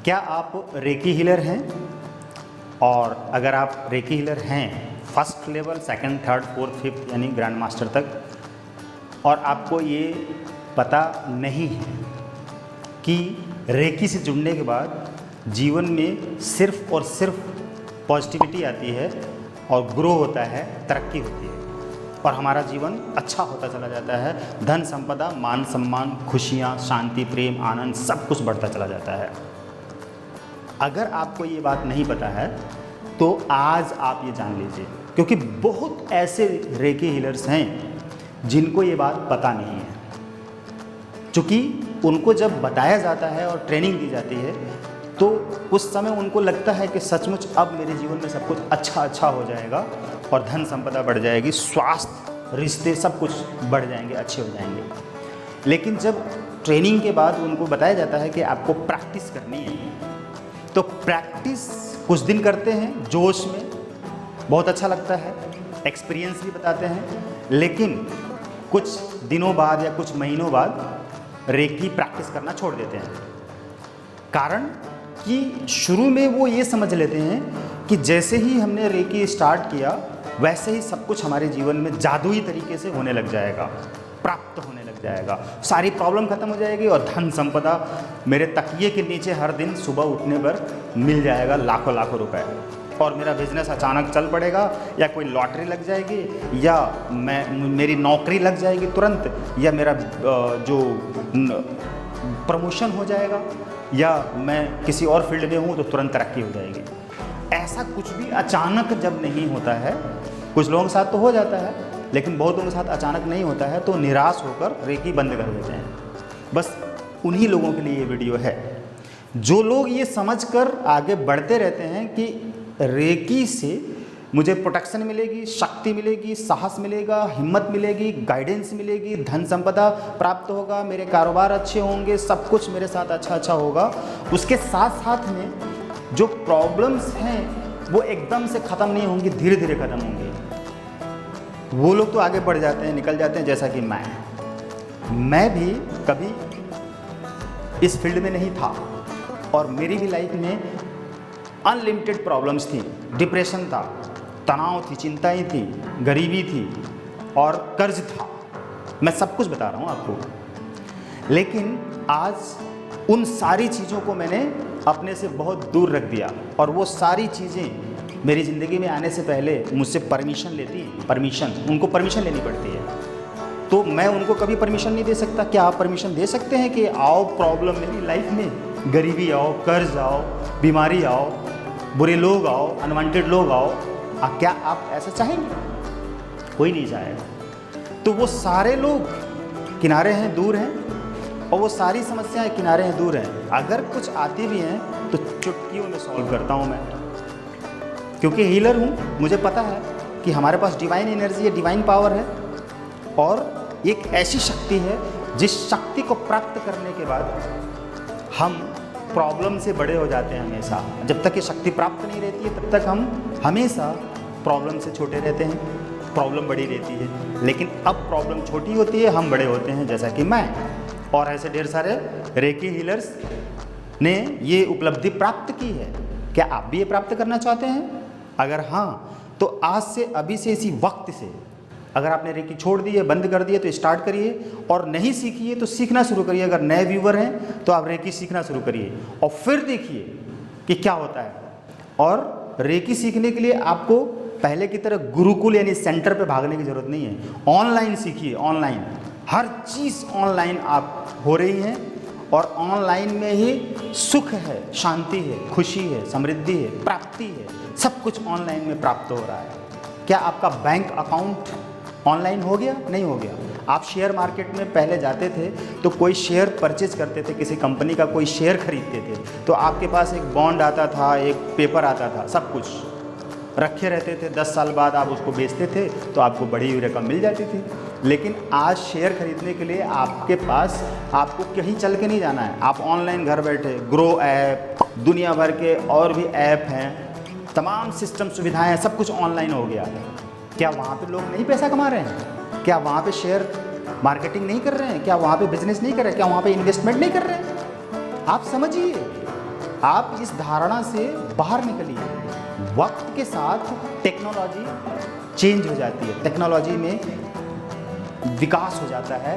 क्या आप recce healer हैं? और अगर आप रेकी हीलर हैं first level, second, third, fourth, fifth यानी ग्रैंड मास्टर तक, और आपको ये पता नहीं है कि रेकी से जुड़ने के बाद जीवन में सिर्फ और सिर्फ पॉजिटिविटी आती है और ग्रो होता है, तरक्की होती है और हमारा जीवन अच्छा होता चला जाता है, धन संपदा, मान सम्मान, खुशियाँ, शांति, प्रेम, आनंद सब कुछ बढ़ता चला जाता है। अगर आपको ये बात नहीं पता है तो आज आप ये जान लीजिए, क्योंकि बहुत ऐसे रेकी हीलर्स हैं जिनको ये बात पता नहीं है। क्योंकि उनको जब बताया जाता है और ट्रेनिंग दी जाती है तो उस समय उनको लगता है कि सचमुच अब मेरे जीवन में सब कुछ अच्छा हो जाएगा और धन संपदा बढ़ जाएगी, स्वास्थ्य, रिश्ते सब कुछ बढ़ जाएंगे, अच्छे हो जाएंगे। लेकिन जब ट्रेनिंग के बाद उनको बताया जाता है कि आपको प्रैक्टिस करनी है, तो प्रैक्टिस कुछ दिन करते हैं जोश में, बहुत अच्छा लगता है, एक्सपीरियंस भी बताते हैं, लेकिन कुछ दिनों बाद या कुछ महीनों बाद रेकी प्रैक्टिस करना छोड़ देते हैं। कारण कि शुरू में वो ये समझ लेते हैं कि जैसे ही हमने रेकी स्टार्ट किया वैसे ही सब कुछ हमारे जीवन में जादुई तरीके से होने लग जाएगा, प्राप्त होने लग जाएगा, सारी प्रॉब्लम खत्म हो जाएगी और धन संपदा मेरे तकिए के नीचे हर दिन सुबह उठने पर मिल जाएगा, लाखों लाखों रुपए, और मेरा बिजनेस अचानक चल पड़ेगा, या कोई लॉटरी लग जाएगी, या मेरी नौकरी लग जाएगी तुरंत, या मेरा जो प्रमोशन हो जाएगा, या मैं किसी और फील्ड में हूँ तो तुरंत तरक्की हो जाएगी। ऐसा कुछ भी अचानक जब नहीं होता है, कुछ लोगों के साथ तो हो जाता है लेकिन बहुत लोगों के साथ अचानक नहीं होता है, तो निराश होकर रेकी बंद कर देते हैं। बस उन्हीं लोगों के लिए ये वीडियो है जो लोग ये समझकर आगे बढ़ते रहते हैं कि रेकी से मुझे प्रोटेक्शन मिलेगी, शक्ति मिलेगी, साहस मिलेगा, हिम्मत मिलेगी, गाइडेंस मिलेगी, धन संपदा प्राप्त होगा, मेरे कारोबार अच्छे होंगे, सब कुछ मेरे साथ अच्छा होगा। उसके साथ साथ में जो प्रॉब्लम्स हैं वो एकदम से ख़त्म नहीं होंगी, धीरे धीरे ख़त्म होंगी। वो लोग तो आगे बढ़ जाते हैं, निकल जाते हैं, जैसा कि मैं भी कभी इस फील्ड में नहीं था और मेरी भी लाइफ में अनलिमिटेड प्रॉब्लम्स थी, डिप्रेशन था, तनाव थी, चिंताएं थी, गरीबी थी और कर्ज था। मैं सब कुछ बता रहा हूँ आपको, लेकिन आज उन सारी चीज़ों को मैंने अपने से बहुत दूर रख दिया और वो सारी चीज़ें मेरी ज़िंदगी में आने से पहले मुझसे परमिशन लेती हैं, उनको परमिशन लेनी पड़ती है। तो मैं उनको कभी परमिशन नहीं दे सकता। क्या आप परमिशन दे सकते हैं कि आओ प्रॉब्लम मेरी लाइफ में, गरीबी आओ, कर्ज आओ, बीमारी आओ, बुरे लोग आओ, अनवांटेड लोग आओ, क्या आप ऐसा चाहेंगे? कोई नहीं चाहेगा। तो वो सारे लोग किनारे हैं, दूर हैं, और वो सारी समस्याएं किनारे हैं, दूर हैं। अगर कुछ आती भी हैं तो चुटकियों में सॉल्व करता हूँ मैं, क्योंकि हीलर हूँ। मुझे पता है कि हमारे पास डिवाइन एनर्जी है, डिवाइन पावर है, और एक ऐसी शक्ति है जिस शक्ति को प्राप्त करने के बाद हम प्रॉब्लम से बड़े हो जाते हैं हमेशा। जब तक ये शक्ति प्राप्त नहीं रहती है तब तक हम हमेशा प्रॉब्लम से छोटे रहते हैं, प्रॉब्लम बड़ी रहती है। लेकिन अब प्रॉब्लम छोटी होती है, हम बड़े होते हैं, जैसा कि मैं और ऐसे ढेर सारे रेकी हीलर्स ने ये उपलब्धि प्राप्त की है। क्या आप भी ये प्राप्त करना चाहते हैं? अगर हाँ, तो आज से, अभी से, इसी वक्त से, अगर आपने रेकी छोड़ दी है, बंद कर दी है, तो स्टार्ट करिए, और नहीं सीखी है तो सीखना शुरू करिए। अगर नए व्यूवर हैं तो आप रेकी सीखना शुरू करिए और फिर देखिए कि क्या होता है। और रेकी सीखने के लिए आपको पहले की तरह गुरुकुल यानी सेंटर पे भागने की ज़रूरत नहीं है। ऑनलाइन सीखिए, ऑनलाइन हर चीज़ ऑनलाइन आप हो रही हैं, और ऑनलाइन में ही सुख है, शांति है, खुशी है, समृद्धि है, प्राप्ति है, सब कुछ ऑनलाइन में प्राप्त हो रहा है। क्या आपका बैंक अकाउंट ऑनलाइन हो गया? नहीं हो गया। आप शेयर मार्केट में पहले जाते थे तो कोई शेयर परचेज करते थे, किसी कंपनी का कोई शेयर खरीदते थे, तो आपके पास एक बॉन्ड आता था, एक पेपर आता था, सब कुछ रखे रहते थे। 10 साल बाद आप उसको बेचते थे तो आपको बढ़ी हुई रकम मिल जाती थी। लेकिन आज शेयर खरीदने के लिए आपके पास, आपको कहीं चल के नहीं जाना है, आप ऑनलाइन घर बैठे ग्रो ऐप, दुनिया भर के और भी ऐप हैं, तमाम सिस्टम सुविधाएं हैं, सब कुछ ऑनलाइन हो गया है। क्या वहाँ पे लोग नहीं पैसा कमा रहे हैं? क्या वहाँ पे शेयर मार्केटिंग नहीं कर रहे हैं? क्या वहाँ पे बिजनेस नहीं कर रहे हैं? क्या वहाँ पे इन्वेस्टमेंट नहीं कर रहे हैं? आप समझिए, आप इस धारणा से बाहर निकलिए। वक्त के साथ टेक्नोलॉजी चेंज हो जाती है, टेक्नोलॉजी में विकास हो जाता है,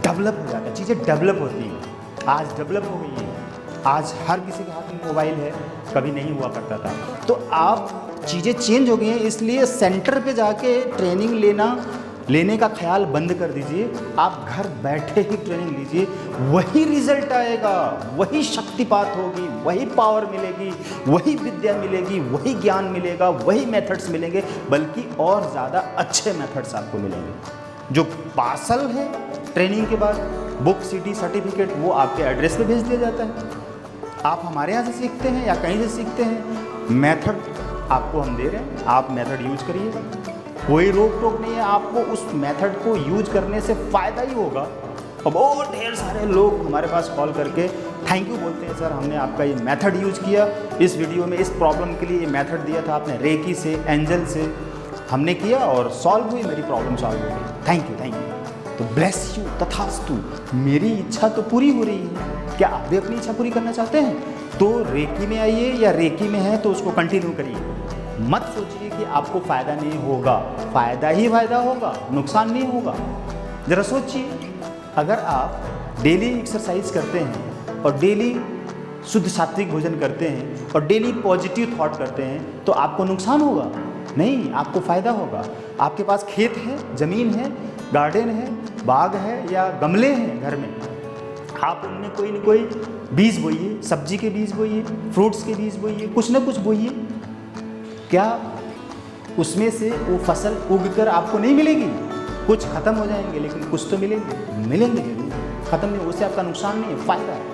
डेवलप हो जाता है, चीज़ें डेवलप होती हैं। आज डेवलप हो गई है, आज हर किसी के हाथ में मोबाइल है, कभी नहीं हुआ करता था। तो आप चीज़ें चेंज हो गई हैं, इसलिए सेंटर पे जाके ट्रेनिंग लेने का ख्याल बंद कर दीजिए। आप घर बैठे ही ट्रेनिंग लीजिए, वही रिजल्ट आएगा, वही शक्तिपात होगी, वही पावर मिलेगी, वही विद्या मिलेगी, वही ज्ञान मिलेगा, वही मेथड्स मिलेंगे, बल्कि और ज़्यादा अच्छे मेथड्स आपको मिलेंगे। जो पार्सल है ट्रेनिंग के बाद, बुक, सीडी, सर्टिफिकेट, वो आपके एड्रेस पे भेज दिया जाता है। आप हमारे यहाँ से सीखते हैं या कहीं से सीखते हैं, मेथड आपको हम दे रहे हैं, आप मेथड यूज करिए, कोई रोक टोक नहीं है। आपको उस मेथड को यूज करने से फ़ायदा ही होगा। और बहुत ढेर सारे लोग हमारे पास कॉल करके थैंक यू बोलते हैं, सर हमने आपका ये मेथड यूज किया, इस वीडियो में इस प्रॉब्लम के लिए ये मेथड दिया था आपने, रेकी से, एंजल से हमने किया और सॉल्व हुई, मेरी प्रॉब्लम सॉल्व हो गई, थैंक यू। तो ब्लेस यू, तथास्तु। मेरी इच्छा तो पूरी हो रही है, क्या आप भी अपनी इच्छा पूरी करना चाहते हैं? तो रेकी में आइए, या रेकी में है तो उसको कंटिन्यू करिए। मत सोचिए कि आपको फ़ायदा नहीं होगा, फ़ायदा ही फ़ायदा होगा, नुकसान नहीं होगा। ज़रा सोचिए, अगर आप डेली एक्सरसाइज करते हैं और डेली शुद्ध सात्विक भोजन करते हैं और डेली पॉजिटिव थॉट करते हैं, तो आपको नुकसान होगा? नहीं, आपको फ़ायदा होगा। आपके पास खेत है, ज़मीन है, गार्डन है, बाग है या गमले हैं घर में, आप उनमें कोई न कोई बीज बोइए, सब्जी के बीज बोइए, फ्रूट्स के बीज बोइए, कुछ न कुछ बोइए। क्या उसमें से वो फसल उगकर आपको नहीं मिलेगी? कुछ ख़त्म हो जाएंगे लेकिन कुछ तो मिलेंगे, मिलेंगे जरूर। ख़त्म नहीं, उससे आपका नुकसान नहीं है, फ़ायदा है।